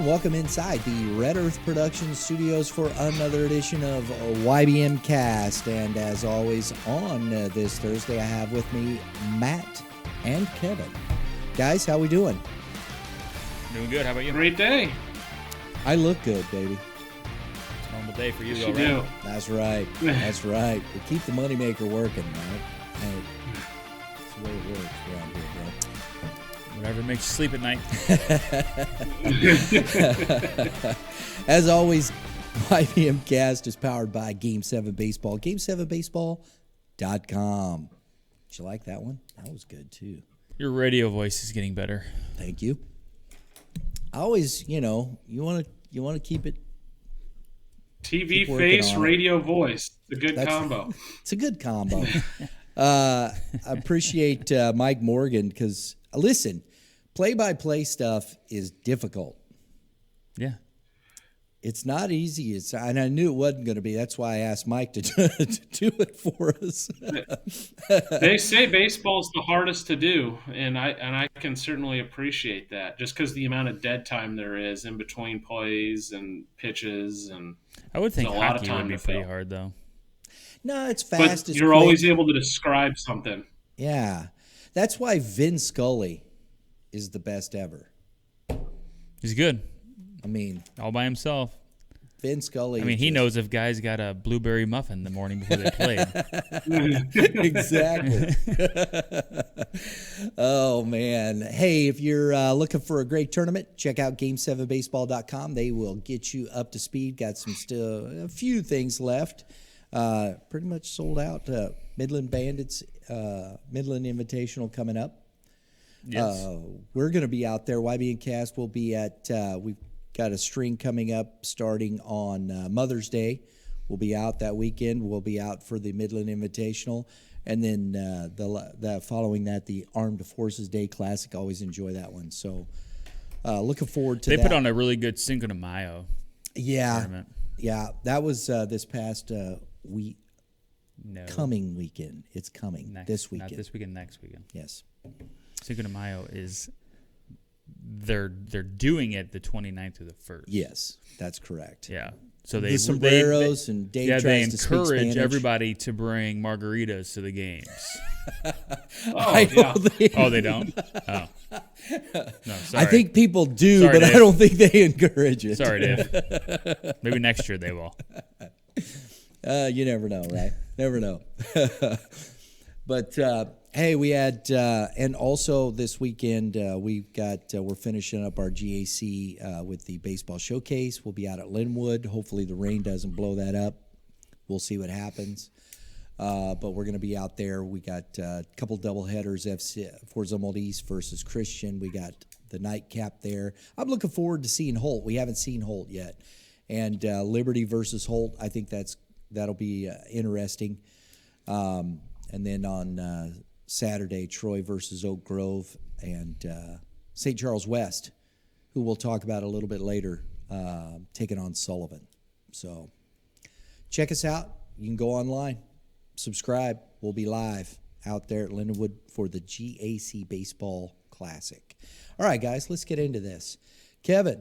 welcome inside the Red Earth Productions studios for another edition of YBMcast. And as always, on this Thursday, I have with me Matt and Kevin. Guys, how we doing? Doing good. How about you? Great day. I look good, baby. It's a normal day for you, Yes, though, you right? do. That's right. That's right. We keep the moneymaker working, right? Hey, that's the way it works around here, bro. Whatever makes you sleep at night. As always, YBMcast is powered by Game 7 Baseball. Game7baseball.com. Did you like that one? That was good, too. Your radio voice is getting better. Thank you. I always, you want to keep it. TV Keep face, on it. radio voice. A good combo. It's a good combo. I appreciate Mike Morgan because, listen, play-by-play stuff is difficult. Yeah. It's not easy. And I knew it wasn't going to be. That's why I asked Mike to do it for us. They say baseball's the hardest to do, and I can certainly appreciate that. Just because the amount of dead time there is in between plays and pitches, and I would think a lot of hockey time would be to pretty fill. hard, though. No, it's fast. But it's you're quick. always able to describe something. Yeah. That's why Vin Scully is the best ever. He's good. I mean, All by himself. Vin Scully. I mean, he knows if guys got a blueberry muffin the morning before they played. Exactly. Oh, man. Hey, if you're looking for a great tournament, check out Game7Baseball.com. They will get you up to speed. Got a few things left. Pretty much sold out. Midland Bandits, Midland Invitational coming up. Yes. We're going to be out there. YBMcast will be at, we've got a string coming up starting on Mother's Day. We'll be out that weekend. We'll be out for the Midland Invitational. And then the following that, the Armed Forces Day Classic. Always enjoy that one. So looking forward to that. They put on a really good Cinco de Mayo tournament. Yeah. That was this past coming weekend. It's coming this weekend. Not this weekend, next weekend. Yes. Cinco de Mayo is they're doing it the 29th through the 1st. Yes, that's correct. Yeah. So The sombreros and Dave they tries to speak encourage Spanish. everybody to bring margaritas to the games. They don't? Oh. No, sorry. I think people do, Sorry, but Dave. I don't think they encourage it. Sorry, Dave. Maybe next year they will. You never know, right? Never know. But hey, we had, and also this weekend we're finishing up our GAC with the baseball showcase. We'll be out at Linwood. Hopefully the rain doesn't blow that up. We'll see what happens. But we're going to be out there. We got a couple doubleheaders, Forza Mold East versus Christian. We got the nightcap there. I'm looking forward to seeing Holt. We haven't seen Holt yet. And Liberty versus Holt, I think that'll be interesting. And then on Saturday, Troy versus Oak Grove and St. Charles West, who we'll talk about a little bit later, taking on Sullivan. So check us out. You can go online, subscribe. We'll be live out there at Lindenwood for the GAC Baseball Classic. All right, guys, let's get into this. Kevin,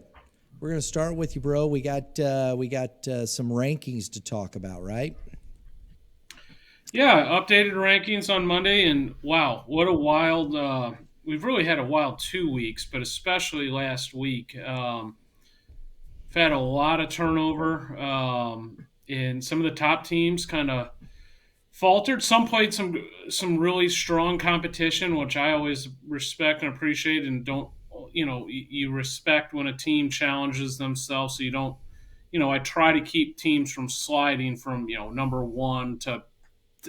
we're going to start with you, bro. We got some rankings to talk about, right? Yeah, updated rankings on Monday, and wow, what a wild we've really had a wild 2 weeks, but especially last week. We've had a lot of turnover, and some of the top teams kind of faltered. Some played some really strong competition, which I always respect and appreciate, and don't, you respect when a team challenges themselves, so you don't, I try to keep teams from sliding from, number one to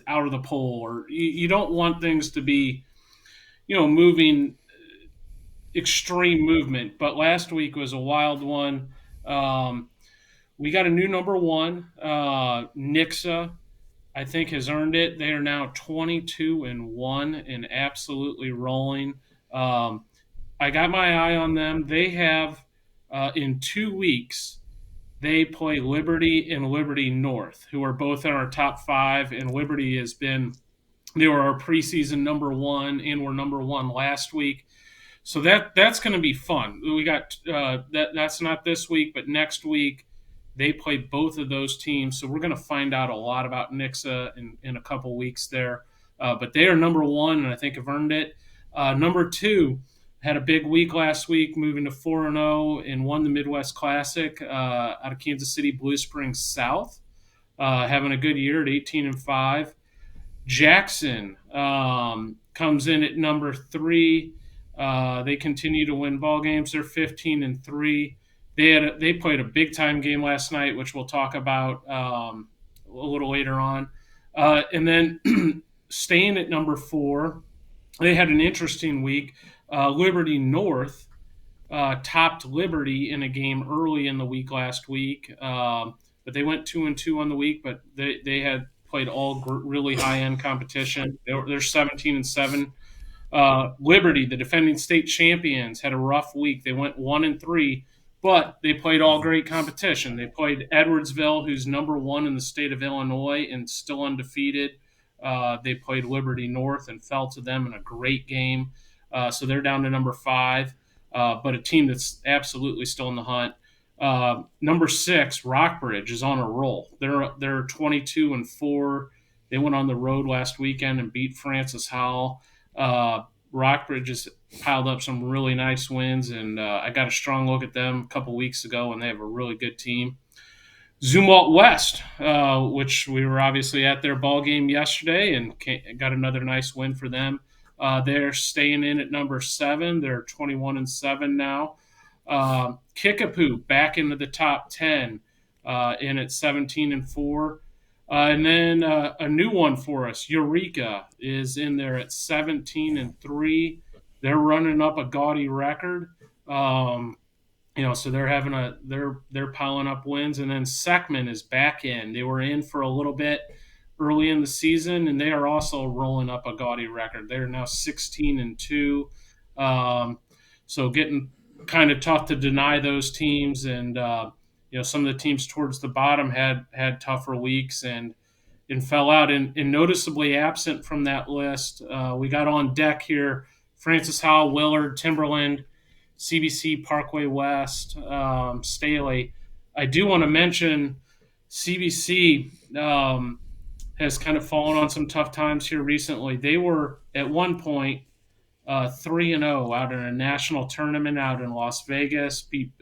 out of the poll, or you don't want things to be, moving extreme movement. But last week was a wild one. We got a new number one. Nixa, I think, has earned it. They are now 22-1 and absolutely rolling. I got my eye on them. They have in 2 weeks. They play Liberty and Liberty North, who are both in our top 5, and Liberty they were our preseason number one, and were number one last week. So that's going to be fun. We got that's not this week, but next week they play both of those teams. So we're going to find out a lot about Nixa in a couple weeks there. But they are number one, and I think have earned it. Number two had a big week last week, moving to 4-0 and won the Midwest Classic out of Kansas City, Blue Springs South, having a good year at 18-5. Jackson comes in at number three. They continue to win ball games. They're 15-3. They played a big time game last night, which we'll talk about a little later on. And then staying at number four, they had an interesting week. Liberty North topped Liberty in a game early in the week last week, but they went 2-2 on the week. But they had played all really high end competition. They're 17-7. Liberty, the defending state champions, had a rough week. They went 1-3, but they played all great competition. They played Edwardsville, who's number one in the state of Illinois and still undefeated. They played Liberty North and fell to them in a great game. So they're down to number 5, but a team that's absolutely still in the hunt. Number 6, Rockbridge, is on a roll. They're 22-4. They went on the road last weekend and beat Francis Howell. Rockbridge has piled up some really nice wins, and I got a strong look at them a couple weeks ago, and they have a really good team. Zumwalt West, which we were obviously at their ball game yesterday and got another nice win for them. They're staying in at number 7. They're 21-7 now. Kickapoo back into the top 10, in at 17-4. And then a new one for us, Eureka, is in there at 17-3. They're running up a gaudy record. So they're having they're piling up wins. And then Seckman is back in. They were in for a little bit early in the season, and they are also rolling up a gaudy record. They're now 16-2. So getting kind of tough to deny those teams, and some of the teams towards the bottom had tougher weeks and fell out. And noticeably absent from that list, we got on deck here Francis Howell, Willard, Timberland, CBC, Parkway West, Staley. I do want to mention CBC has kind of fallen on some tough times here recently. They were at one point 3-0 out in a national tournament out in Las Vegas, beat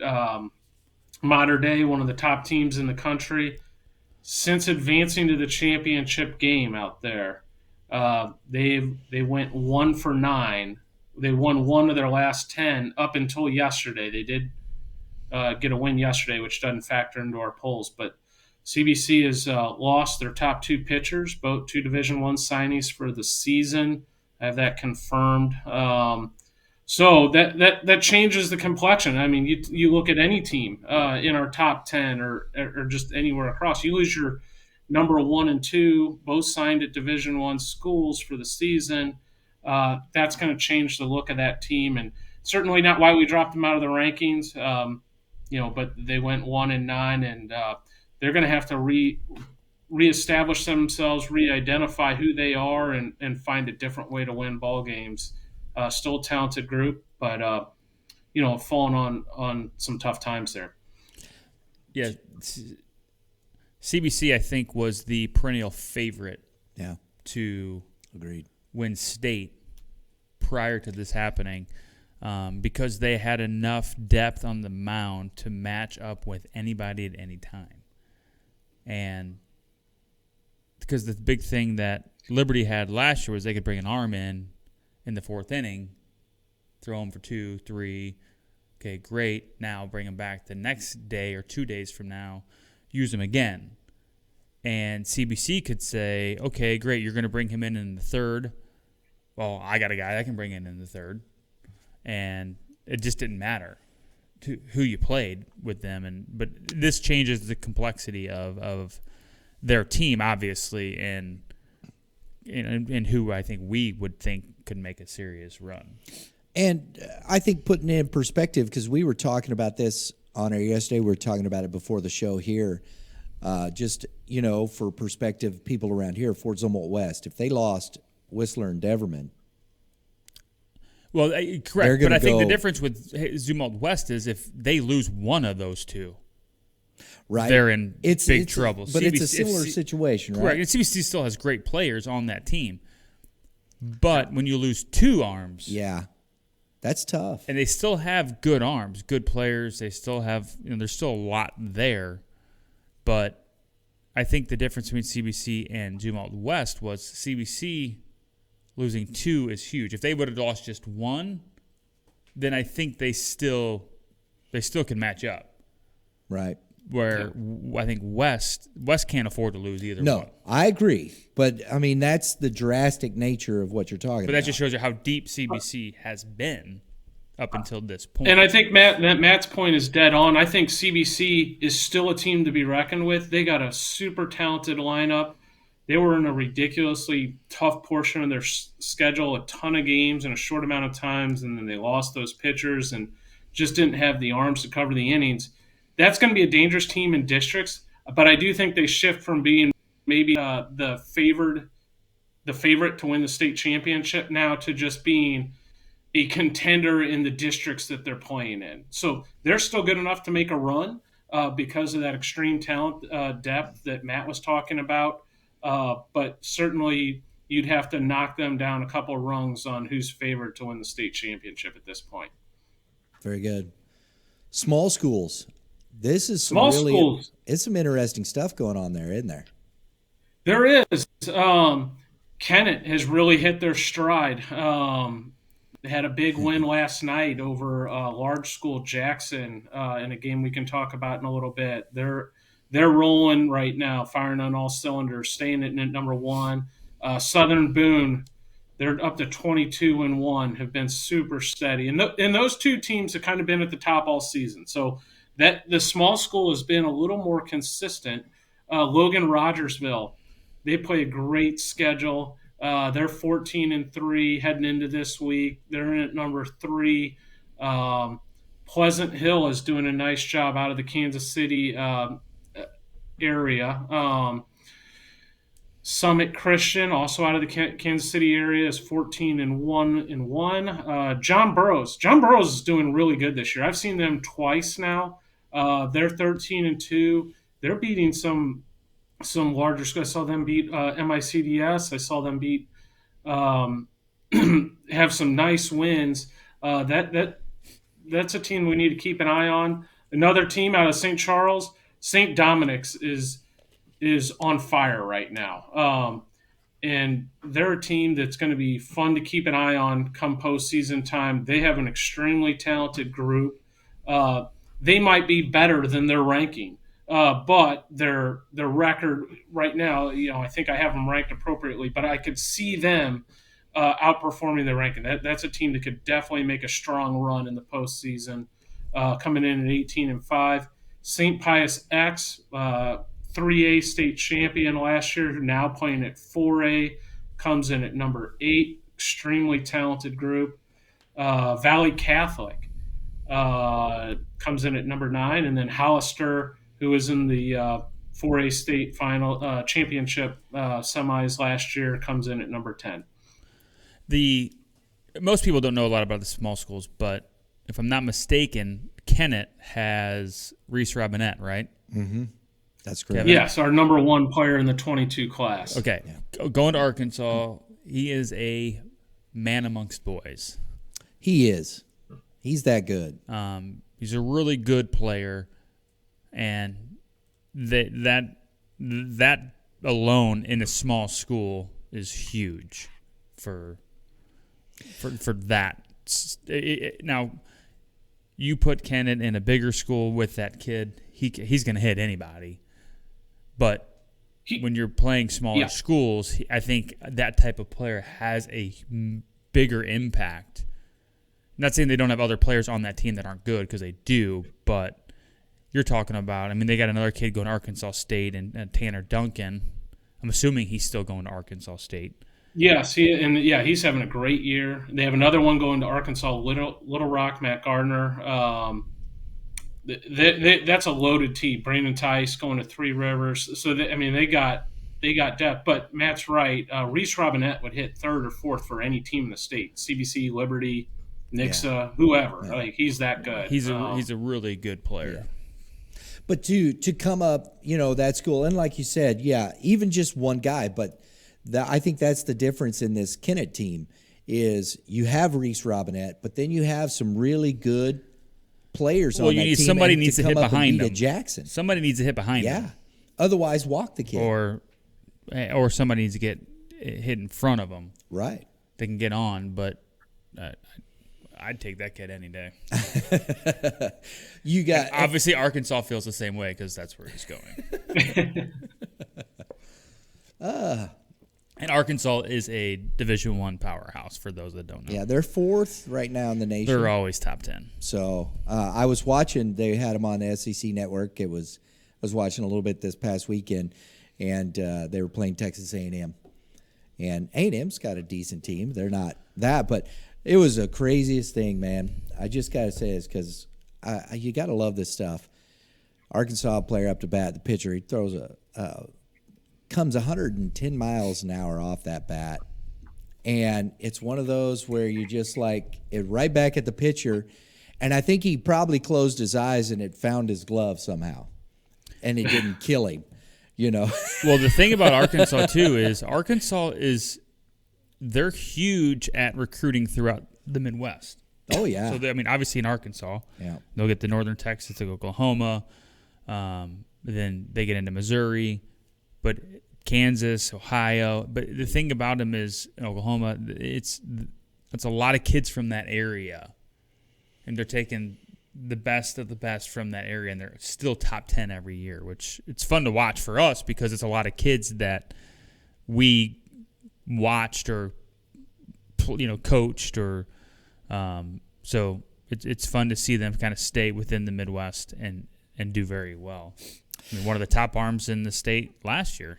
Mater Dei, one of the top teams in the country. Since advancing to the championship game out there, they went 1-9. They won 1 of their last 10 up until yesterday. They did get a win yesterday, which doesn't factor into our polls. But CBC has lost their top 2 pitchers, both 2 Division I signees for the season. I have that confirmed. So that changes the complexion. I mean, you look at any team in our top 10 or just anywhere across. You lose your number 1 and 2, both signed at Division I schools for the season. That's going to change the look of that team, and certainly not why we dropped them out of the rankings. But they went 1-9, and they're going to have to reestablish themselves, re-identify who they are, and find a different way to win ball games. Still a talented group, but falling on some tough times there. Yeah, CBC I think was the perennial favorite. Yeah, to agreed win state prior to this happening, because they had enough depth on the mound to match up with anybody at any time, and because the big thing that Liberty had last year was they could bring an arm in the 4th inning, throw him for 2, 3. Okay, great. Now bring him back the next day or 2 days from now, use him again. And CBC could say, okay, great, you're going to bring him in the 3rd. Well, I got a guy I can bring in the 3rd. And it just didn't matter to who you played with them. But this changes the complexity of their team, obviously, and who I think we would think could make a serious run. And I think putting it in perspective, because we were talking about this on air yesterday, we were talking about it before the show here. Just, for perspective, people around here, Fort Zumwalt West, if they lost Whistler and Deverman. Well, They're correct. gonna But I think the go- difference with Zumwalt West is if they lose one of those two, right? they're in big It's trouble. But it's a if similar C- situation, right? Correct. And CBC still has great players on that team. But when you lose two arms, Yeah, that's tough. and they still have good arms, good players, they still have, there's still a lot there. But I think the difference between CBC and Zumwalt West was CBC losing two is huge. If they would have lost just one, then I think they still can match up. Right. Where I think West can't afford to lose either No, one. I agree. But, I mean, that's the drastic nature of what you're talking But about. that just shows you how deep CBC has been up until this point. And I think Matt's point is dead on. I think CBC is still a team to be reckoned with. They got a super talented lineup. They were in a ridiculously tough portion of their schedule, a ton of games in a short amount of times, and then they lost those pitchers and just didn't have the arms to cover the innings. That's going to be a dangerous team in districts, but I do think they shift from being maybe the favorite to win the state championship now to just being a contender in the districts that they're playing in. So they're still good enough to make a run because of that extreme talent depth that Matt was talking about. But certainly you'd have to knock them down a couple rungs on who's favored to win the state championship at this point. Very good. Small schools. This is some Small really, schools. It's some interesting stuff going on there, isn't there? There is. Kennett has really hit their stride. They had a big win last night over large school Jackson in a game we can talk about in a little bit. They're rolling right now, firing on all cylinders, staying at number one. Southern Boone, they're up to 22-1, have been super steady. And those two teams have kind of been at the top all season. So that the small school has been a little more consistent. Logan Rogersville, they play a great schedule. They're 14-3 heading into this week. They're in at number 3. Pleasant Hill is doing a nice job out of the Kansas City area. Summit Christian, also out of the Kansas City area, is 14-1. John Burroughs is doing really good this year. I've seen them twice now. They're 13-2. They're beating some larger schools. I saw them beat MICDS. I saw them beat have some nice wins. That's a team we need to keep an eye on. Another team out of St. Charles, St. Dominic's is on fire right now. And they're a team that's going to be fun to keep an eye on come postseason time. They have an extremely talented group. They might be better than their ranking, but their record right now, I think I have them ranked appropriately, but I could see them outperforming their ranking. That's a team that could definitely make a strong run in the postseason, coming in at 18-5. St. Pius X, 3A state champion last year, now playing at 4A, comes in at number 8. Extremely talented group. Valley Catholic comes in at number 9, and then Hollister, who was in the 4A state final championship semis last year, comes in at number 10. Most people don't know a lot about the small schools, but if I'm not mistaken, Kennett has Reese Robinette, right? Mm-hmm. That's great. Kevin? Yes, our number 1 player in the 22 class. Okay. Yeah. Going to Arkansas, he is a man amongst boys. He is. He's that good. He's a really good player, and that alone in a small school is huge for that. Now, you put Kennett in a bigger school with that kid, he's going to hit anybody. But when you're playing smaller schools, I think that type of player has a bigger impact. I'm not saying they don't have other players on that team that aren't good, because they do, but you're talking about, they got another kid going to Arkansas State and Tanner Duncan. I'm assuming he's still going to Arkansas State. Yes, he's having a great year. They have another one going to Arkansas Little Rock, Matt Gardner. That's a loaded team. Brandon Tice going to Three Rivers. So they got depth. But Matt's right. Reese Robinette would hit 3rd or 4th for any team in the state. CBC, Liberty, Nixa, whoever. Like, he's that good. He's a really good player. But to come up, that's cool. And like you said, even just one guy. But I think that's the difference in this Kennett team is you have Reese Robinette, but then you have some really good players on that team. Somebody needs to hit behind them. Jackson. Somebody needs to hit behind them. Yeah. Otherwise, walk the kid. Or somebody needs to get hit in front of them. Right. They can get on, but I'd take that kid any day. Obviously Arkansas feels the same way because that's where he's going. And Arkansas is a Division I powerhouse for those that don't know. Yeah, they're 4th right now in the nation. They're always top 10. So I was watching. They had them on the SEC Network. I was watching a little bit this past weekend, and they were playing Texas A&M. And A&M's got a decent team. They're not that, but it was the craziest thing, man. I just got to say this because you got to love this stuff. Arkansas player up to bat, the pitcher, he throws comes 110 miles an hour off that bat. And it's one of those where you just like it right back at the pitcher. And I think he probably closed his eyes and it found his glove somehow. And it didn't kill him, Well, the thing about Arkansas, too, is they're huge at recruiting throughout the Midwest. Oh, yeah. So, obviously in Arkansas, they'll get to northern Texas, to Oklahoma. Then they get into Missouri, but Kansas, Ohio. But the thing about them is in Oklahoma, it's a lot of kids from that area. And they're taking the best of the best from that area, and they're still top 10 every year, which it's fun to watch for us because it's a lot of kids that we watched or coached or so it's fun to see them kind of stay within the Midwest and do very well. One of the top arms in the state last year.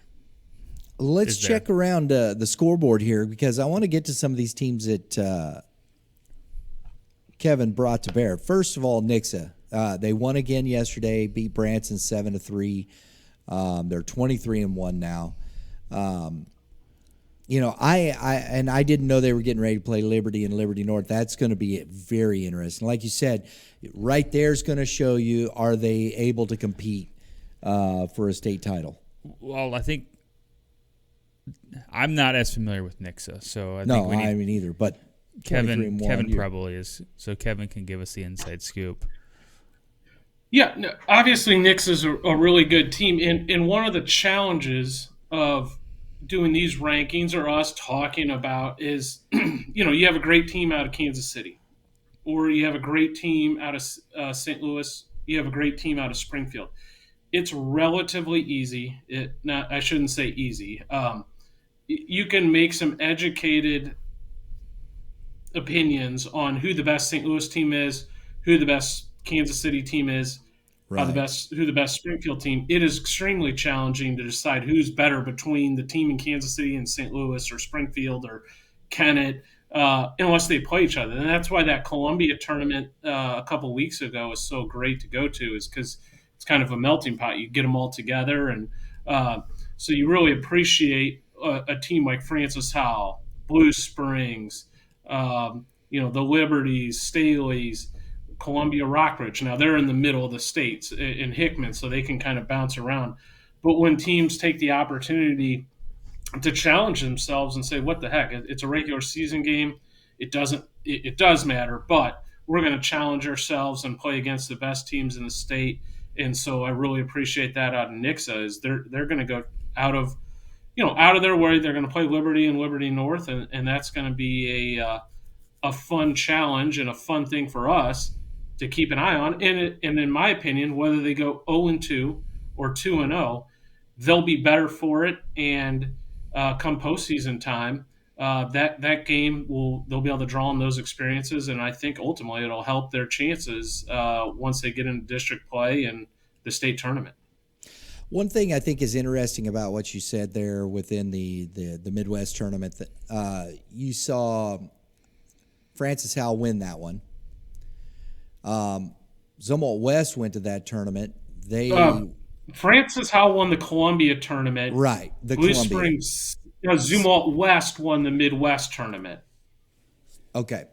Let's check around the scoreboard here because I want to get to some of these teams that Kevin brought to bear. First of all, Nixa. They won again yesterday, beat Branson 7-3. They're 23-1 now. I didn't know they were getting ready to play Liberty and Liberty North. That's going to be very interesting. Like you said, right there is going to show you, are they able to compete for a state title? Well, I think I'm not as familiar with Nixa, so I mean either. But Kevin probably is, so Kevin can give us the inside scoop. Yeah, no, obviously Nix is a really good team, and one of the challenges of doing these rankings or us talking about is, you have a great team out of Kansas City, or you have a great team out of St. Louis, you have a great team out of Springfield. It's relatively easy. I shouldn't say easy. You can make some educated opinions on who the best St. Louis team is, who the best Kansas City team is, right, who the best Springfield team. It is extremely challenging to decide who's better between the team in Kansas City and St. Louis or Springfield or Kennett, unless they play each other. And that's why that Columbia tournament a couple weeks ago was so great to go to, is because it's kind of a melting pot. You get them all together, and so you really appreciate a team like Francis Howell, Blue Springs, the Liberties, Staley's, Columbia, Rockridge. Now they're in the middle of the states in Hickman, so they can kind of bounce around. But when teams take the opportunity to challenge themselves and say, "What the heck? It's a regular season game. It does matter, but we're going to challenge ourselves and play against the best teams in the state." And so I really appreciate that out of Nixa, is they're going to go out of their way. They're going to play Liberty and Liberty North, and that's going to be a fun challenge and a fun thing for us to keep an eye on. And in my opinion, whether they go 0-2 or 2-0, they'll be better for it. And come postseason time, that game they'll be able to draw on those experiences. And I think ultimately it'll help their chances once they get into district play and the state tournament. One thing I think is interesting about what you said there within the Midwest tournament, that you saw Francis Howell win that one. Zumwalt West went to that tournament. Francis Howell won the Columbia tournament. Right, the Blue Columbia. Springs, Zumwalt West won the Midwest tournament. Okay.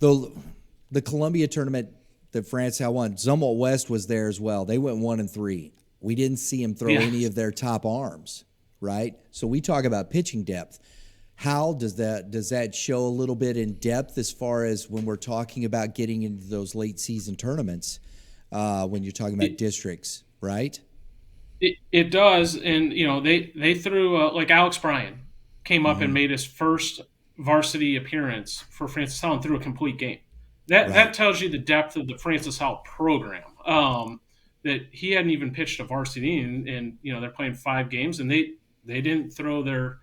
The Columbia tournament that France had won, Zumwalt West was there as well. They went 1-3. We didn't see him throw any of their top arms, right? So we talk about pitching depth. How does that show a little bit in depth as far as when we're talking about getting into those late season tournaments, when you're talking about districts, right? It does, and they threw like Alex Bryan came up and made his first varsity appearance for Francis Howell and threw a complete game. That tells you the depth of the Francis Howell program. That he hadn't even pitched a varsity, and they're playing 5 games, and they didn't throw their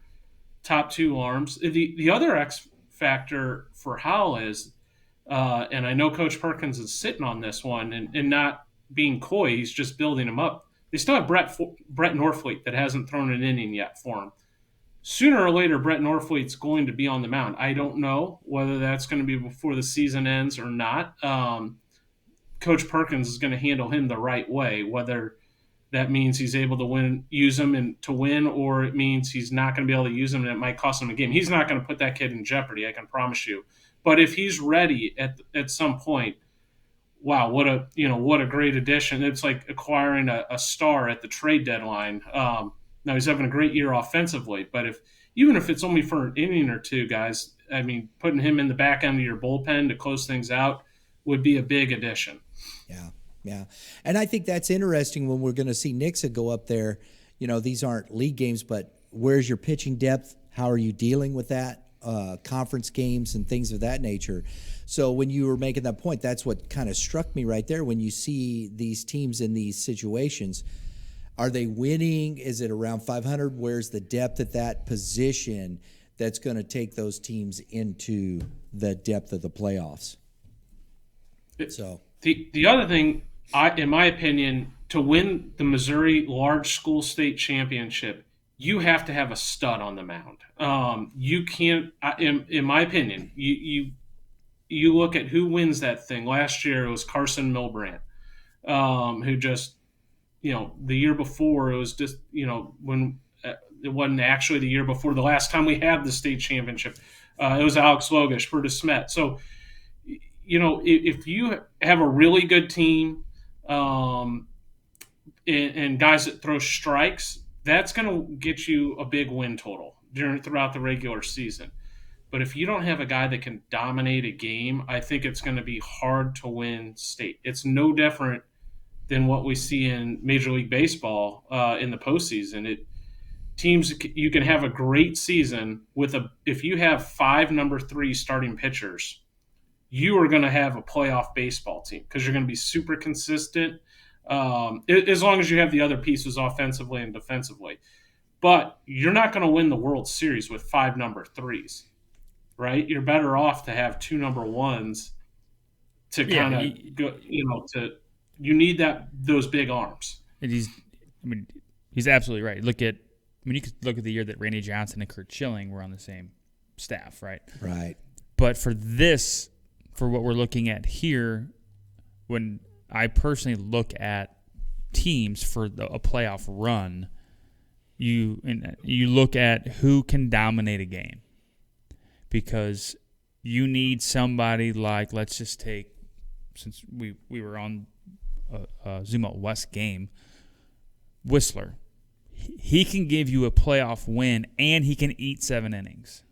top 2 arms. The other X factor for Howell is, and I know Coach Perkins is sitting on this one and not being coy, he's just building him up. They still have Brett Norfleet that hasn't thrown an inning yet for him. Sooner or later, Brett Norfleet's going to be on the mound. I don't know whether that's going to be before the season ends or not. Coach Perkins is going to handle him the right way, whether that means he's able to use him to win, or it means he's not going to be able to use him and it might cost him a game. He's not going to put that kid in jeopardy, I can promise you. But if he's ready at some point, wow, what a great addition. It's like acquiring a star at the trade deadline. Now he's having a great year offensively, but even if it's only for an inning or 2, guys, I mean, putting him in the back end of your bullpen to close things out would be a big addition. Yeah. And I think that's interesting when we're going to see Nixa go up there. These aren't league games, but where's your pitching depth? How are you dealing with that? Conference games and things of that nature. So when you were making that point, that's what kind of struck me right there. When you see these teams in these situations, are they winning? Is it around 500? Where's the depth at that position that's going to take those teams into the depth of the playoffs? So the other thing, in my opinion, to win the Missouri Large School State Championship, you have to have a stud on the mound. You can't, in my opinion, you look at who wins that thing. Last year it was Carson Milbrandt, who just, the year before it was just, when it wasn't actually the year before the last time we had the state championship. It was Alex Logish for DeSmet. So, if you have a really good team and guys that throw strikes, that's going to get you a big win total throughout the regular season. But if you don't have a guy that can dominate a game, I think it's going to be hard to win state. It's no different than what we see in Major League Baseball in the postseason. Teams, you can have a great season if you have 5 number 3 starting pitchers, you are going to have a playoff baseball team because you're going to be super consistent as long as you have the other pieces offensively and defensively. But you're not going to win the World Series with 5 number 3s, right? You're better off to have 2 number 1s to kind of go, you need those big arms. And he's absolutely right. You could look at the year that Randy Johnson and Kurt Schilling were on the same staff, right? Right. But for what we're looking at here, when I personally look at teams for a playoff run, you look at who can dominate a game, because you need somebody like, let's just take, since we were on a Zumwalt West game, Whistler. He can give you a playoff win, and he can eat 7 innings.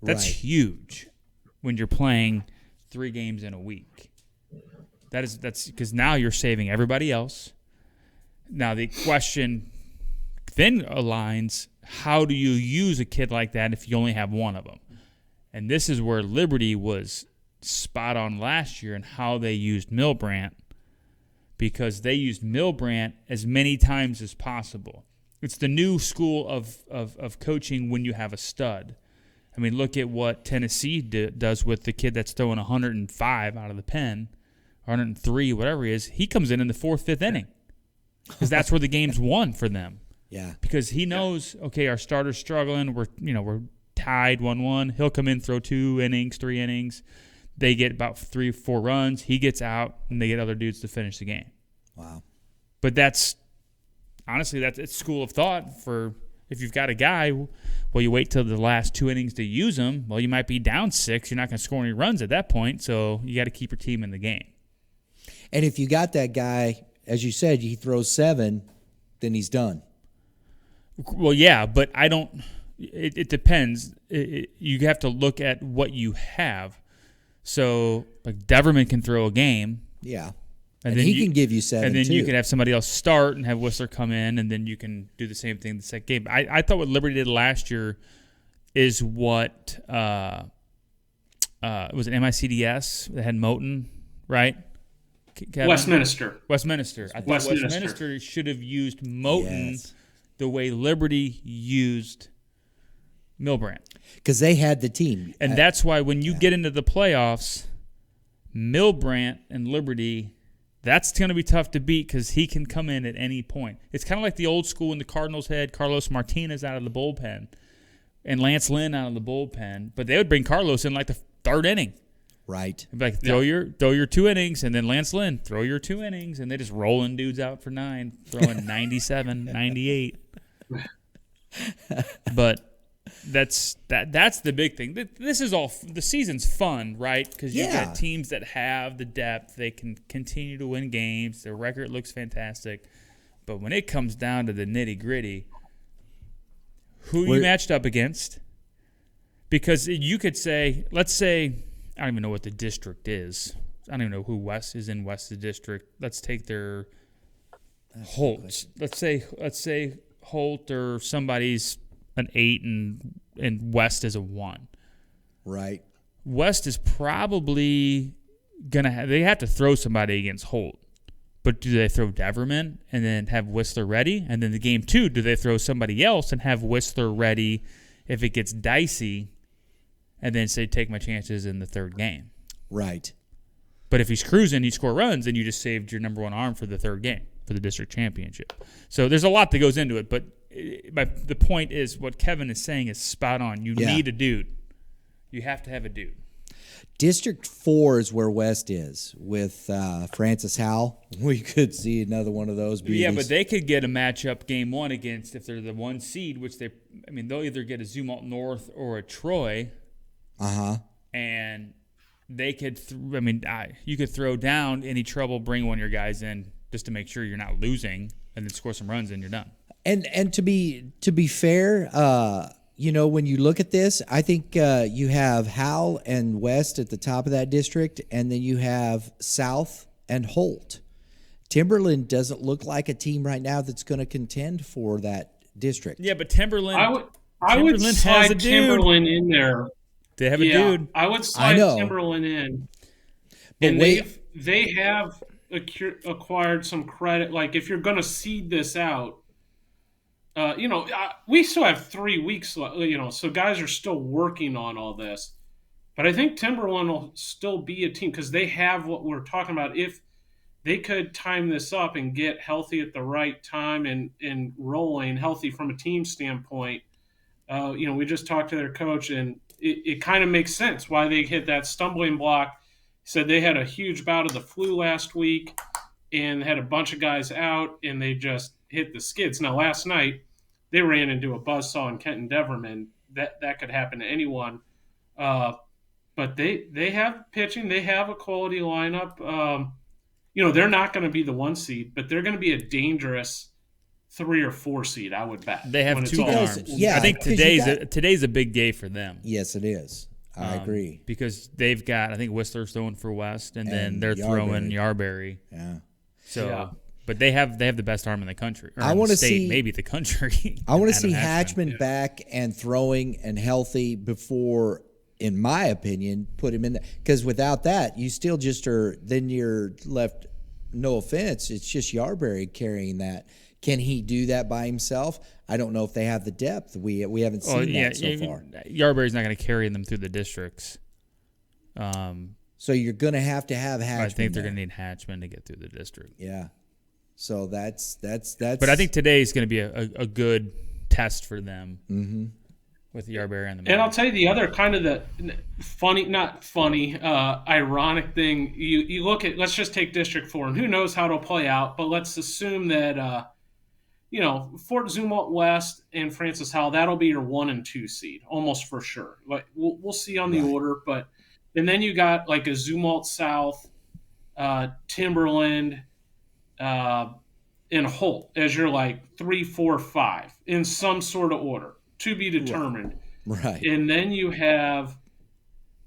That's huge when you're playing 3 games in a week. That's because now you're saving everybody else. Now the question then aligns, how do you use a kid like that if you only have one of them? And this is where Liberty was spot on last year in how they used Milbrandt, because they used Milbrandt as many times as possible. It's the new school of coaching when you have a stud. I mean, look at what Tennessee does with the kid that's throwing 105 out of the pen, 103, whatever he is. He comes in the 4th, 5th inning because that's where the game's won for them. Yeah. Because he knows, okay, our starter's struggling. We're tied 1-1. He'll come in, throw 2 innings, 3 innings. They get about 3-4 runs. He gets out, and they get other dudes to finish the game. Wow. But that's school of thought for If you've got a guy, well, you wait till the last 2 innings to use him. Well, you might be down 6. You're not going to score any runs at that point, so you got to keep your team in the game. And if you got that guy, as you said, he throws 7, then he's done. Well, yeah, but I don't – it depends. You have to look at what you have. So, like, Deverman can throw a game. Yeah. And then he can give you 7, and then too. you can have somebody else start and have Whistler come in, and then you can do the same thing the second game. I thought what Liberty did last year is what it was an MICDS that had Moten, right? Kevin? Westminster. I thought Westminster should have used Moten the way Liberty used Milbrandt. Because they had the team. And that's why when you get into the playoffs, Milbrandt and Liberty – that's going to be tough to beat because he can come in at any point. It's kind of like the old school when the Cardinals had Carlos Martinez out of the bullpen and Lance Lynn out of the bullpen, but they would bring Carlos in like the 3rd inning. Right. It'd be like throw your 2 innings, and then Lance Lynn, throw your 2 innings, and they just rolling dudes out for 9, throwing 97, 98. But that's the big thing. This is all the season's fun, right? Because you got teams that have the depth, they can continue to win games. Their record looks fantastic, but when it comes down to the nitty gritty, who you matched up against? Because you could say, let's say, I don't even know what the district is. I don't even know who West is in West's district. Let's take their Holt. Let's say Holt or somebody's an 8 and West is a 1. Right. West is probably gonna they have to throw somebody against Holt. But do they throw Deverman and then have Whistler ready? And then the game 2, do they throw somebody else and have Whistler ready if it gets dicey and then say take my chances in the 3rd game? Right. But if he's cruising, he score runs, then you just saved your number 1 arm for the 3rd game for the district championship. So there's a lot that goes into it, but the point is what Kevin is saying is spot on. You need a dude. You have to have a dude. District 4 is where West is with Francis Howell. We could see another one of those beauties. Yeah, but they could get a matchup game 1 against, if they're the 1 seed, which they'll either get a Zumwalt North or a Troy. And they could, you could throw down any trouble, bring one of your guys in just to make sure you're not losing, and then score some runs, and you're done. And to be fair, when you look at this, I think you have Howell and West at the top of that district, and then you have South and Holt. Timberland doesn't look like a team right now that's going to contend for that district. Yeah, but Timberland. I would slide Timberland in there. They have a dude. I would slide Timberland in. But and they have acquired some credit. Like, if you're going to seed this out, we still have 3 weeks, so guys are still working on all this. But I think Timberland will still be a team because they have what we're talking about. If they could time this up and get healthy at the right time and rolling healthy from a team standpoint, we just talked to their coach, and it kind of makes sense why they hit that stumbling block. He said they had a huge bout of the flu last week and had a bunch of guys out, and they just hit the skids. Now, last night, they ran into a buzzsaw in Kenton Deverman. That could happen to anyone. But they have pitching. They have a quality lineup. They're not going to be the 1 seed, but they're going to be a dangerous 3 or 4 seed, I would bet. They have 2 arms. Yeah, I think today's a big day for them. Yes, it is. I agree. Because they've got, I think Whistler's throwing for West, and then they're throwing Yarberry. Yeah. So, but they have the best arm in the country. I want to see maybe the country. I want to see Hatchman back and throwing and healthy before, in my opinion, put him in there. Because without that, you still just are. Then you're left. No offense, it's just Yarberry carrying that. Can he do that by himself? I don't know if they have the depth. We haven't seen that so far. Yarberry's not going to carry them through the districts. So you're going to have Hatchman. I think they're going to need Hatchman to get through the district. Yeah. So that's. But I think today is going to be a good test for them with Yarberry and the. And I'll tell you the other kind of the ironic thing. You look at, let's just take District 4, and who knows how it'll play out, but let's assume that Fort Zumwalt West and Francis Howell, that'll be your 1 and 2 seed, almost for sure. Like we'll see on the Right. order, and then you got like a Zumwalt South, Timberland, uh, and Holt as your like 3, 4, 5 in some sort of order to be determined. Right. And then you have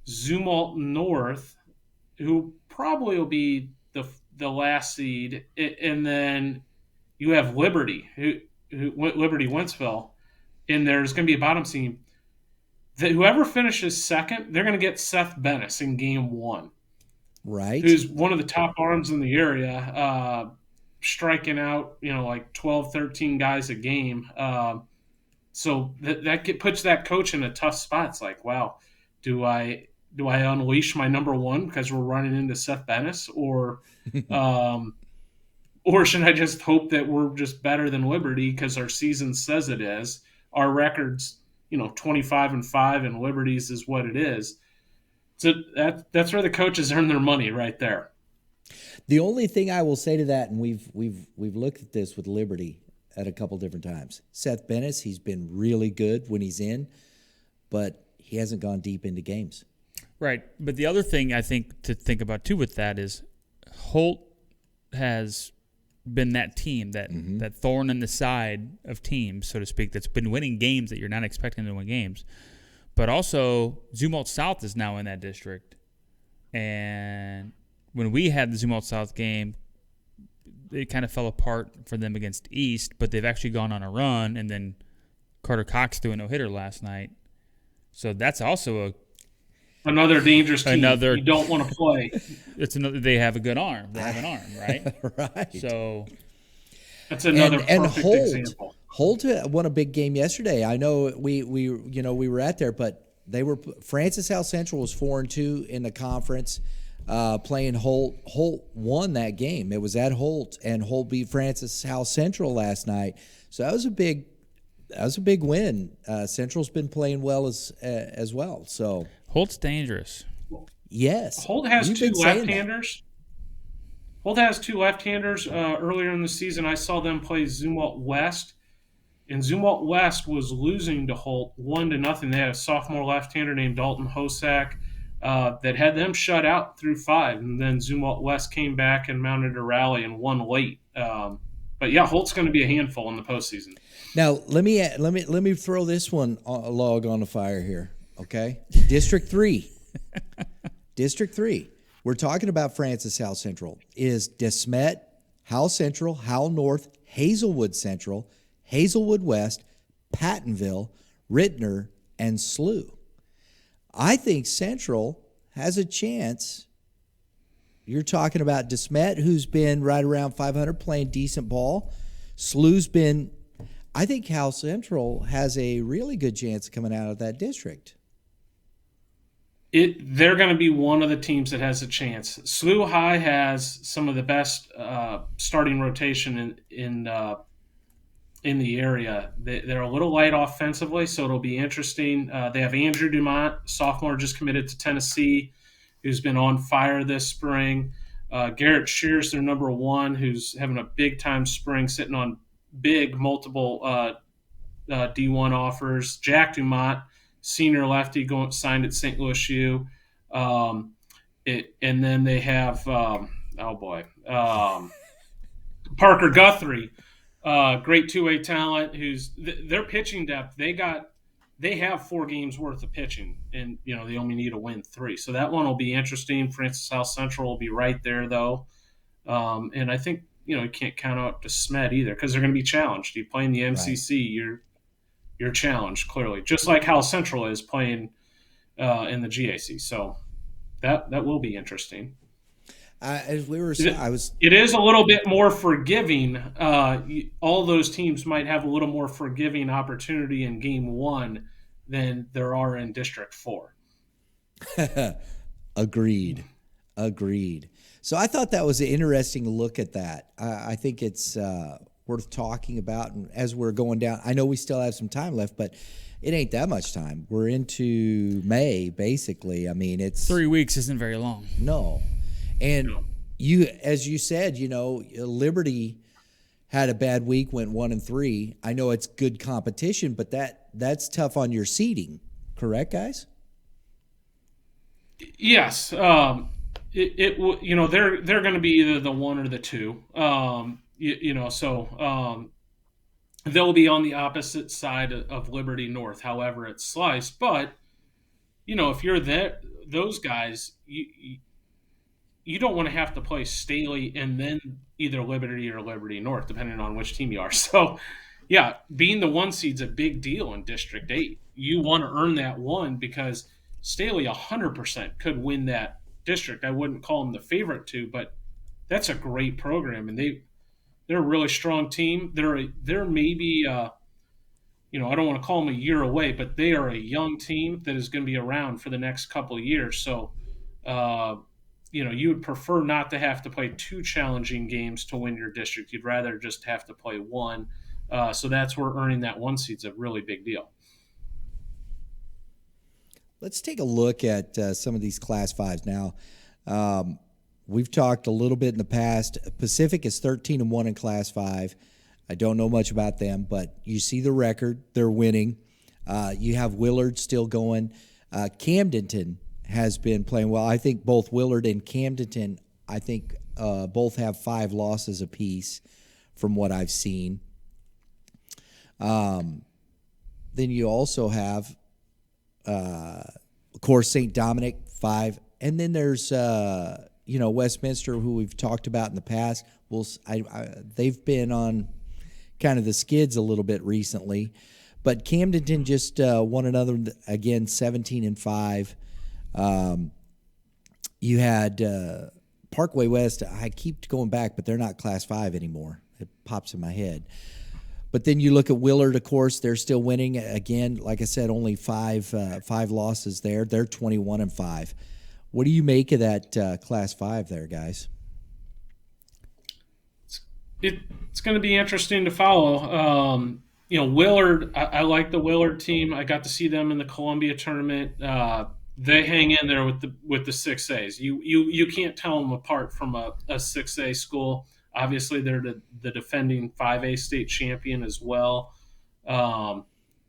Zumwalt North, who probably will be the last seed, and then you have Liberty, Liberty Wentzville, and there's going to be a bottom seed. Whoever finishes second, they're going to get Seth Bennis in game 1, Right. who's one of the top arms in the area, striking out, like 12, 13 guys a game. So that puts that coach in a tough spot. It's like, wow, do I unleash my number 1 because we're running into Seth Bennis, or should I just hope that we're just better than Liberty because our season says it is? Our record's 25-5, and Liberty's is what it is. So that's where the coaches earn their money right there. The only thing I will say to that, and we've looked at this with Liberty at a couple different times. Seth Bennis, he's been really good when he's in, but he hasn't gone deep into games. Right. But the other thing I think to think about too with that is Holt has been that team, that thorn in the side of teams, so to speak, that's been winning games that you're not expecting to win games. But also Zumwalt South is now in that district. And when we had the Zumwalt South game, it kind of fell apart for them against East, but they've actually gone on a run, and then Carter Cox threw a no-hitter last night. So that's also another dangerous team you don't want to play. They have a good arm. They have an arm, right? Right. So that's another perfect example. Holt won a big game yesterday. I know we were at there, but Francis Howell Central was 4-2 in the conference. Playing Holt. Holt won that game. It was at Holt, and Holt beat Francis Howell Central last night. So that was a big win. Central's been playing well as well. So Holt's dangerous. Yes. Holt has 2 left-handers. Holt has 2 left-handers. Earlier in the season, I saw them play Zumwalt West, and Zumwalt West was losing to Holt 1-0. They had a sophomore left-hander named Dalton Hosack that had them shut out through 5, and then Zumwalt West came back and mounted a rally and won late. But yeah, Holt's going to be a handful in the postseason. Now let me throw this one log on the fire here. Okay, District 3. District 3. We're talking about Francis Howell Central. Is DeSmet, Howell Central, Howell North, Hazelwood Central, Hazelwood West, Pattonville, Rittner, and Slough. I think Central has a chance. You're talking about DeSmet, who's been right around 500, playing decent ball. Slough's been. I think Howell Central has a really good chance of coming out of that district. They're going to be one of the teams that has a chance. Slough High has some of the best starting rotation in the area. They're a little light offensively, so it'll be interesting. They have Andrew Dumont, sophomore, just committed to Tennessee, who's been on fire this spring. Garrett Shears, their number 1, who's having a big-time spring, sitting on big multiple D1 offers. Jack Dumont, senior lefty, signed at St. Louis U. And then they have, Parker Guthrie, great two-way talent. Who's their pitching depth? They have 4 games worth of pitching, and they only need to win 3. So that one will be interesting. Francis Howell Central will be right there, though, and I think you can't count out DeSmet either because they're going to be challenged. You play in the MCC, right. You're challenged clearly, just like Howell Central is playing in the GAC. So that will be interesting. It is a little bit more forgiving. All those teams might have a little more forgiving opportunity in Game 1 than there are in District 4. Agreed. So I thought that was an interesting look at that. I think it's worth talking about. And as we're going down, I know we still have some time left, but it ain't that much time. We're into May, basically. I mean, it's 3 weeks isn't very long. No. And as you said, Liberty had a bad week, went 1-3. I know it's good competition, but that's tough on your seeding. Correct, guys? Yes. They're going to be either the one or the two. They'll be on the opposite side of Liberty North, however it's sliced. But if you're those guys, you don't want to have to play Staley and then either Liberty or Liberty North, depending on which team you are. So, yeah, being the one seed's a big deal in District 8. You want to earn that one because Staley 100% could win that district. I wouldn't call them the favorite to, but that's a great program, and they're a really strong team. They're maybe I don't want to call them a year away, but they are a young team that is going to be around for the next couple of years. So, you would prefer not to have to play two challenging games to win your district. You'd rather just have to play one. So that's where earning that one seed's a really big deal. Let's take a look at some of these Class 5s now. We've talked a little bit in the past. Pacific is 13-1 in Class 5. I don't know much about them, but you see the record. They're winning. You have Willard still going. Camdenton has been playing well. I think both Willard and Camdenton, both have 5 losses apiece from what I've seen. Then you also have, of course, St. Dominic, 5. And then there's, Westminster, who we've talked about in the past. They've been on kind of the skids a little bit recently. But Camdenton just won another, again, 17-5. You had Parkway West. I keep going back, but they're not Class 5 anymore. It pops in my head. But then you look at Willard, of course, they're still winning. Again, like I said, only five losses there. They're 21-5. What do you make of that Class 5 there, guys? It's going to be interesting to follow. Willard, I like the Willard team. I got to see them in the Columbia tournament. They hang in there with the 6As. You can't tell them apart from a 6A school. Obviously, they're the defending 5A state champion as well.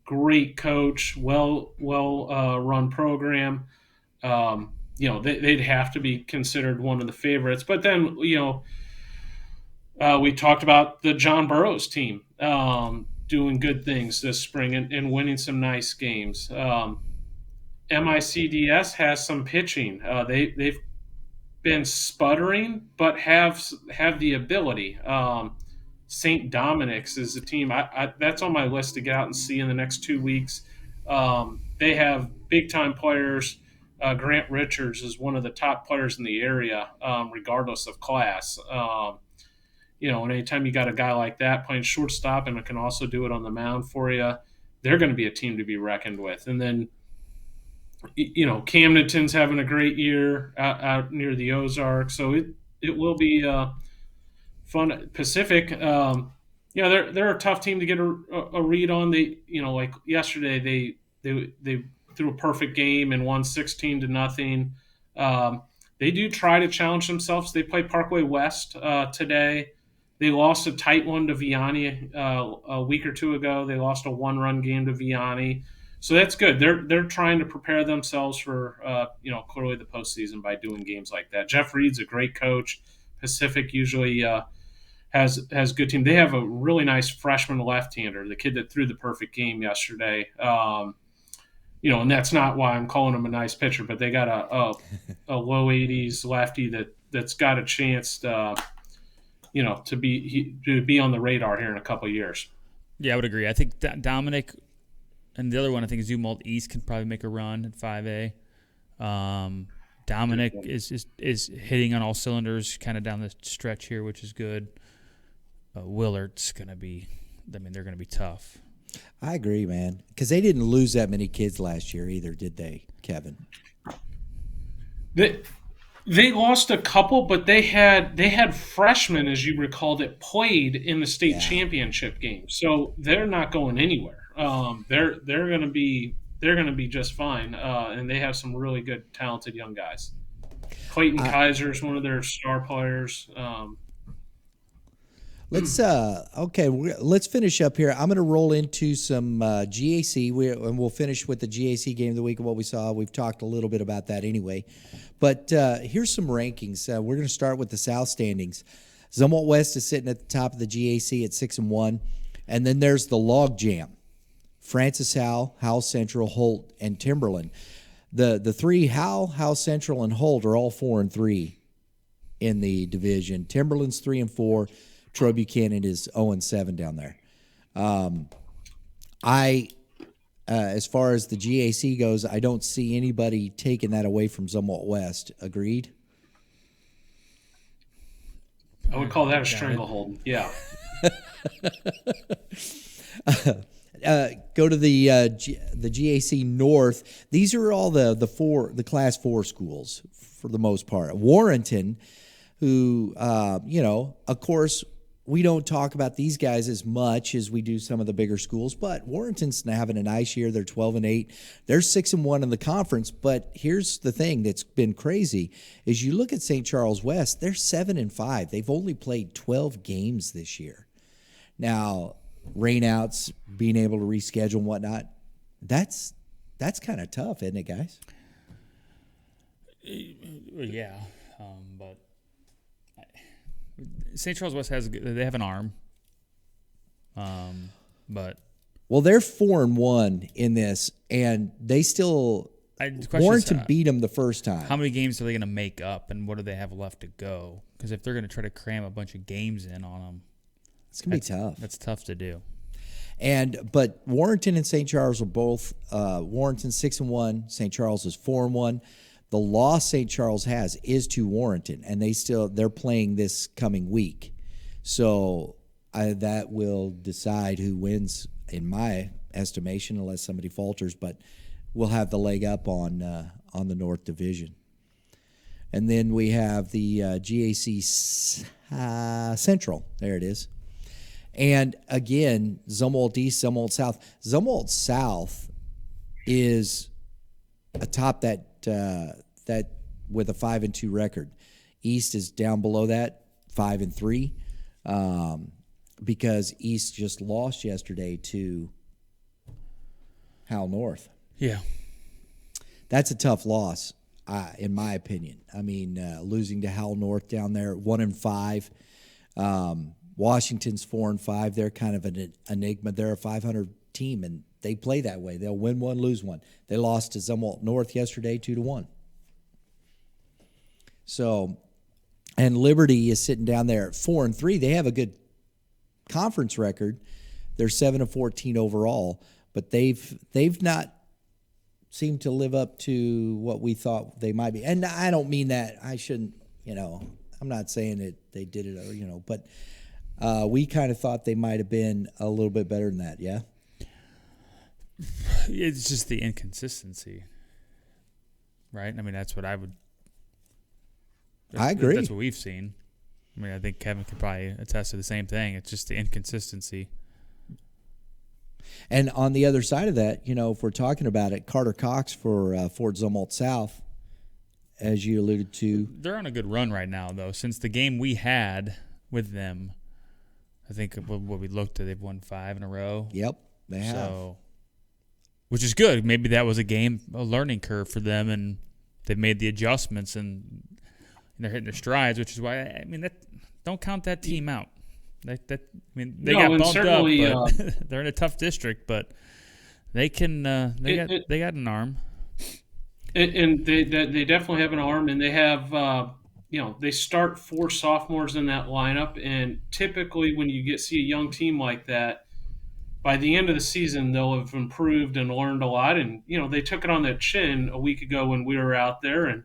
Great coach, well run program. They'd have to be considered one of the favorites. But then, we talked about the John Burroughs team doing good things this spring and winning some nice games. MICDS has some pitching. They've been sputtering, but have the ability. St. Dominic's is a team that's on my list to get out and see in the next 2 weeks. They have big time players. Grant Richards is one of the top players in the area, regardless of class. And anytime you got a guy like that playing shortstop and can also do it on the mound for you, they're going to be a team to be reckoned with. And then, Camdenton's having a great year out near the Ozarks, so it will be fun. Pacific, they're a tough team to get a read on. They, like yesterday, they threw a perfect game and won 16-0. They do try to challenge themselves. They play Parkway West today. They lost a tight one to Vianney a week or two ago. They lost a 1-run game to Vianney. So that's good. They're trying to prepare themselves for clearly the postseason by doing games like that. Jeff Reed's a great coach. Pacific usually has good team. They have a really nice freshman left-hander, the kid that threw the perfect game yesterday. And that's not why I'm calling him a nice pitcher, but they got a low 80s lefty that's got a chance to be on the radar here in a couple of years. Yeah, I would agree. I think Dominic and the other one I think is Zumwalt East can probably make a run at 5A. Dominic is hitting on all cylinders kind of down the stretch here, which is good. Willard's going to be – they're going to be tough. I agree, man, because they didn't lose that many kids last year either, did they, Kevin? They lost a couple, but they had freshmen, as you recall, that played in the state championship game. So they're not going anywhere. They're going to be just fine, and they have some really good, talented young guys. Clayton Kaiser is one of their star players. Let's finish up here. I'm going to roll into some GAC, and we'll finish with the GAC game of the week and what we saw. We've talked a little bit about that anyway. But here's some rankings. We're going to start with the South standings. Zumwalt West is sitting at the top of the GAC at 6-1, and then there's the log jam: Francis Howell, Howell Central, Holt, and Timberland. The three, Howell Central, and Holt, are all 4-3 in the division. Timberland's 3-4. Troy Buchanan is 0-7 down there. As far as the GAC goes, I don't see anybody taking that away from Zumwalt West. Agreed? I would call that a stranglehold. Yeah. Go to the GAC North. These are all the Class 4 schools for the most part. Warrenton, who of course, we don't talk about these guys as much as we do some of the bigger schools, but Warrenton's having a nice year. They're 12-8. They're 6-1 in the conference. But here's the thing that's been crazy is you look at St. Charles West, they're 7-5. They've only played 12 games this year. Now, rainouts, being able to reschedule and whatnot, that's kind of tough, isn't it, guys? Yeah, but St. Charles West they have an arm, but they're 4-1 in this, and they still Warrenton beat them the first time. How many games are they going to make up, and what do they have left to go? Because if they're going to try to cram a bunch of games in on them, it's going to be tough. That's tough to do. But Warrenton and St. Charles are both Warrenton 6-1. St. Charles is 4-1. The loss St. Charles has is to Warrenton, and they're playing this coming week. So that will decide who wins, in my estimation, unless somebody falters. But we'll have the leg up on the North Division. And then we have the GAC Central. There it is. And again, Zumwalt East, Zumwalt South. Zumwalt South is atop that with a 5-2 record. East is down below that, 5-3, because East just lost yesterday to Howell North. Yeah, that's a tough loss, in my opinion. I mean, losing to Howell North down there, 1-5. Washington's 4-5. They're kind of an enigma. They're a 500 team, and they play that way. They'll win one, lose one. They lost to Zumwalt North yesterday, 2-1. So, and Liberty is sitting down there at 4-3. They have a good conference record. They're 7-14 overall, but they've not seemed to live up to what we thought they might be. And I don't mean that. I shouldn't. I'm not saying that they did it, but we kind of thought they might have been a little bit better than that. Yeah. It's just the inconsistency, right? I mean, that's what I agree. That's what we've seen. I mean, I think Kevin could probably attest to the same thing. It's just the inconsistency. And on the other side of that, if we're talking about it, Carter Cox for Fort Zumwalt South, as you alluded to. They're on a good run right now, though. Since the game we had with them, I think what we looked at, they've won 5 in a row. Yep, they have. So, which is good. Maybe that was a learning curve for them, and they've made the adjustments, and they're hitting their strides, which is why, don't count that team out. They got bumped up, but they're in a tough district, but they can. They got an arm, and they definitely have an arm, and they have. They start 4 sophomores in that lineup, and typically when you see a young team like that, by the end of the season they'll have improved and learned a lot. And they took it on their chin a week ago when we were out there, and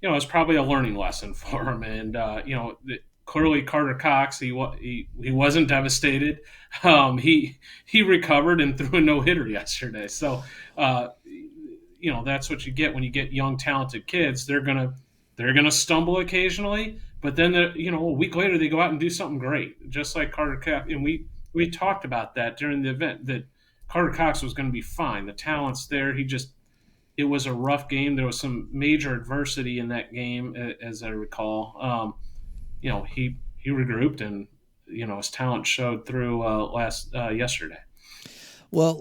it's probably a learning lesson for them. And clearly Carter Cox, he wasn't devastated. He recovered and threw a no-hitter yesterday. So that's what you get when you get young talented kids. They're gonna stumble occasionally, but then a week later they go out and do something great, just like Carter Cox. And we talked about that during the event, that Carter Cox was going to be fine. The talent's there. It was a rough game. There was some major adversity in that game, as I recall. He regrouped and his talent showed through yesterday. Well,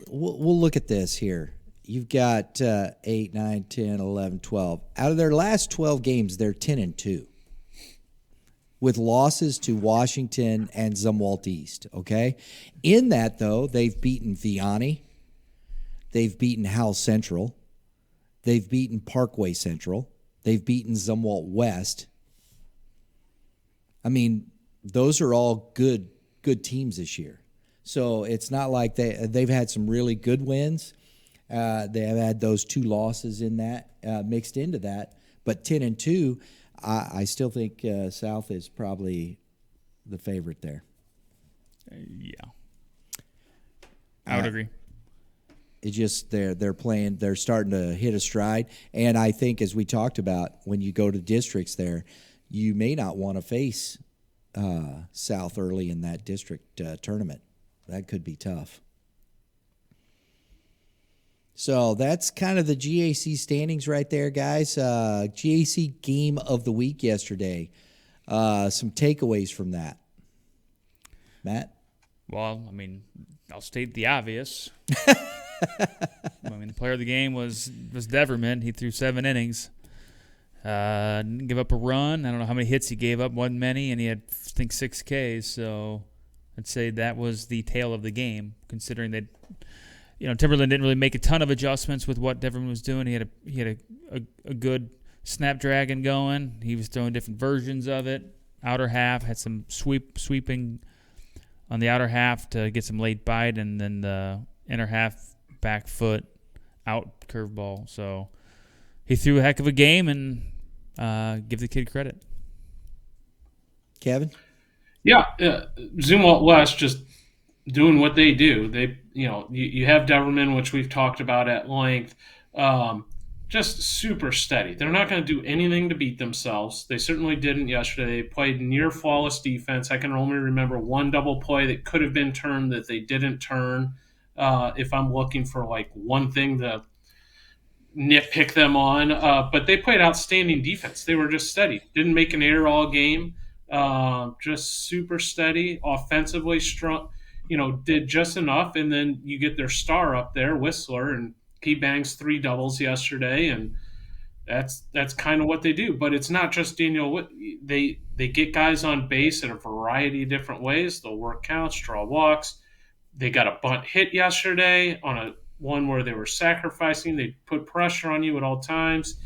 we'll look at this here. You've got 8, 9, 10, 11, 12. Out of their last 12 games, they're 10-2. With losses to Washington and Zumwalt East, okay? In that, though, they've beaten Vianney. They've beaten Howell Central. They've beaten Parkway Central. They've beaten Zumwalt West. I mean, those are all good teams this year. So it's not like they've had some really good wins. They have had those 2 losses in that mixed into that. But 10-2, I still think South is probably the favorite there. Yeah, I would agree. It's just they're starting to hit a stride, and I think as we talked about, when you go to districts there, you may not want to face South early in that district tournament. That could be tough. So that's kind of the GAC standings right there, guys. GAC game of the week yesterday. Some takeaways from that. Matt? Well, I mean, I'll state the obvious. I mean, the player of the game was Deverman. He threw 7 innings. Didn't give up a run. I don't know how many hits he gave up. Wasn't many, and he had, I think, 6 Ks. So I'd say that was the tale of the game, considering that Timberland didn't really make a ton of adjustments with what Deverman was doing. He had a good snapdragon going. He was throwing different versions of it. Outer half had some sweeping on the outer half to get some late bite, and then the inner half back foot out curveball. So he threw a heck of a game, and give the kid credit. Kevin? Yeah, Zumwalt West just doing what they do. They, you have Deverman, which we've talked about at length, just super steady. They're not going to do anything to beat themselves. They certainly didn't yesterday. They played near flawless defense. I can only remember one double play that could have been turned that they didn't turn. If I'm looking for like one thing to nitpick them on, but they played outstanding defense. They were just steady. Didn't make an error all game. Just super steady, offensively strong. Did just enough, and then you get their star up there, Whistler, and he bangs 3 doubles yesterday, and that's kind of what they do. But it's not just Daniel. They get guys on base in a variety of different ways. They'll work counts, draw walks. They got a bunt hit yesterday on a one where they were sacrificing. They put pressure on you at all times.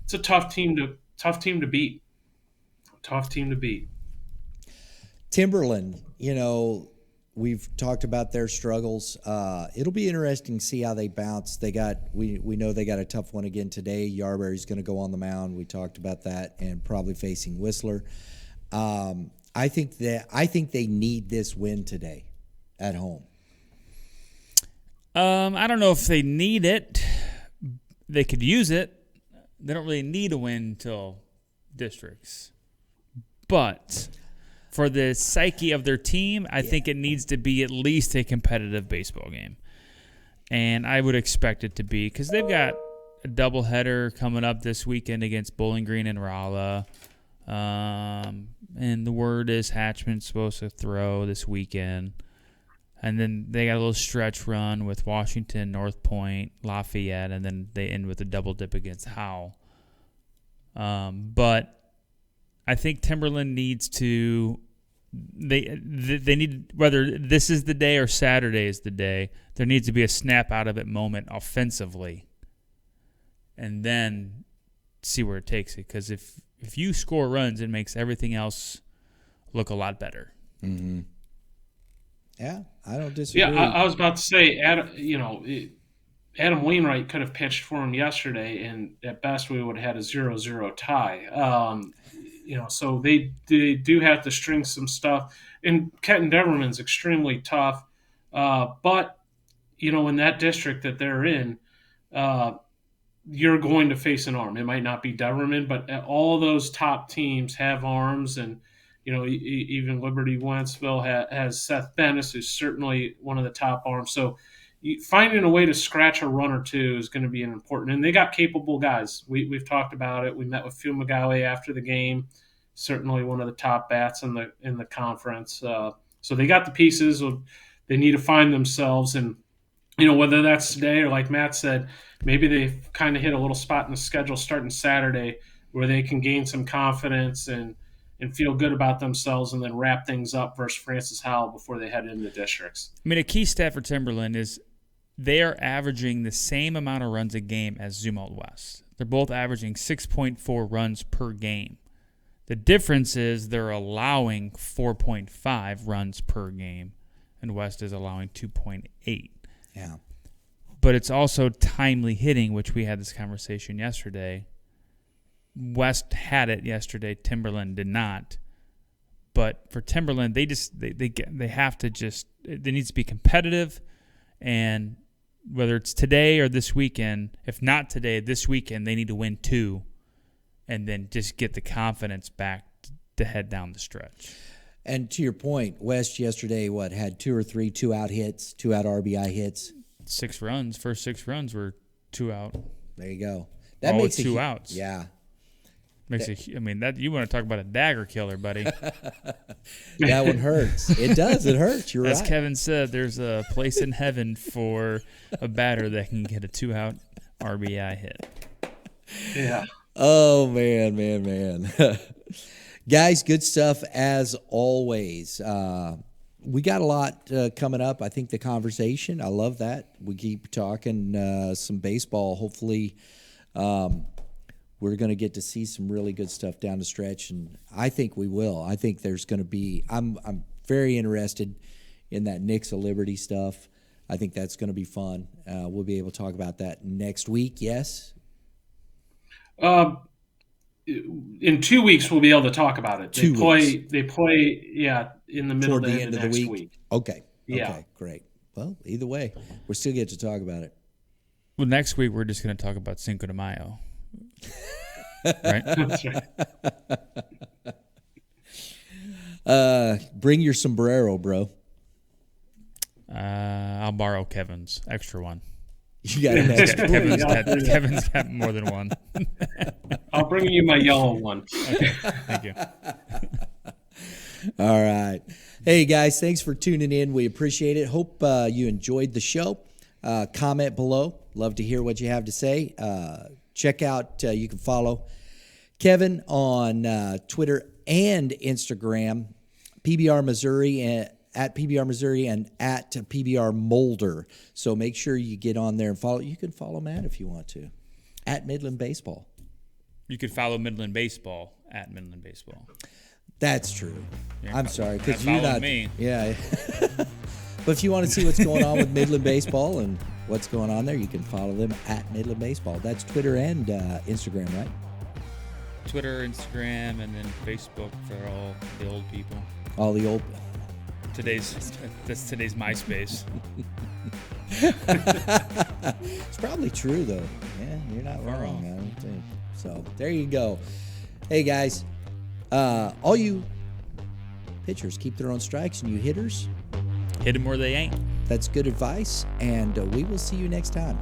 It's a tough team to beat. Tough team to beat. Timberland, we've talked about their struggles. It'll be interesting to see how they bounce. We know they got a tough one again today. Yarberry's going to go on the mound. We talked about that, and probably facing Whistler. I think they need this win today at home. I don't know if they need it. They could use it. They don't really need a win until districts. But for the psyche of their team, I think it needs to be at least a competitive baseball game. And I would expect it to be, because they've got a doubleheader coming up this weekend against Bowling Green and Rolla. And the word is Hatchman's supposed to throw this weekend. And then they got a little stretch run with Washington, North Point, Lafayette, and then they end with a double dip against Howell. But I think Timberland needs to they need, whether this is the day or Saturday is the day, there needs to be a snap out of it moment offensively, and then see where it takes it. Because if you score runs, it makes everything else look a lot better. Mm-hmm. Yeah, I don't disagree. Yeah, I was about to say, Adam Wainwright could have pitched for him yesterday, and at best we would have had a 0-0 tie. So they do have to string some stuff. And Kenton Deverman's extremely tough. But, in that district that they're in, you're going to face an arm. It might not be Deverman, but all those top teams have arms, and even Liberty Wentzville has Seth Bennis, who's certainly one of the top arms. So finding a way to scratch a run or two is going to be important. And they got capable guys. We've talked about it. We met with Phil McGowie after the game. certainly one of the top bats in the conference. So they got the pieces. They need to find themselves, and whether that's today or like Matt said, maybe they kind of hit a little spot in the schedule starting Saturday where they can gain some confidence and feel good about themselves, and then wrap things up versus Francis Howell before they head into districts. I mean, a key stat for Timberland is they are averaging the same amount of runs a game as Zumwalt West. They're both averaging 6.4 runs per game. The difference is they're allowing 4.5 runs per game, and West is allowing 2.8. Yeah. But it's also timely hitting, which we had this conversation yesterday. West had it yesterday. Timberland did not. But for Timberland, they have to just – it needs to be competitive, and whether it's today or this weekend, if not today, this weekend, they need to win 2 and then just get the confidence back to head down the stretch. And to your point, West yesterday, had 2 or 3 2-out hits, 2-out RBI hits? 6 runs. First 6 runs were 2 out. There you go. That makes 2 outs. Yeah. That you want to talk about a dagger killer, buddy. That one hurts. It does. It hurts. You're As right. Kevin said, there's a place in heaven for a batter that can get a 2-out RBI hit. Yeah. Oh, man. Guys, good stuff as always. We got a lot coming up. I think the conversation, I love that. We keep talking some baseball. Hopefully we're going to get to see some really good stuff down the stretch, and I think we will. I think there's going to be – I'm very interested in that Knicks of Liberty stuff. I think that's going to be fun. We'll be able to talk about that next week, yes? In 2 weeks, we'll be able to talk about it. They play, in the middle Toward to the end end of the next week. week. Okay. Yeah. Okay, great. Well, either way, we still get to talk about it. Well, next week we're just going to talk about Cinco de Mayo. Right? That's right. Bring your sombrero, bro. I'll borrow Kevin's extra one. You got an extra. Kevin's got more than one. I'll bring you my yellow one. Okay, thank you. All right. Hey, guys, thanks for tuning in. We appreciate it. Hope you enjoyed the show. Comment below. Love to hear what you have to say. Check out, you can follow Kevin on Twitter and Instagram, PBR Missouri, at PBR Missouri and at PBR Moulder. So make sure you get on there and follow. You can follow Matt if you want to, at Midland Baseball. You could follow Midland Baseball at Midland Baseball. That's true. I'm sorry, because you're you're not me. Yeah. But if you want to see what's going on with Midland Baseball and what's going on there, you can follow them at Midland Baseball. That's Twitter and Instagram, right? Twitter, Instagram, and then Facebook for all the old people. All the old. That's today's MySpace. It's probably true though. Yeah, you're not wrong. I don't think so. There you go. Hey guys, all you pitchers keep their own strikes, and you hitters Hit them where they ain't. That's good advice, and we will see you next time.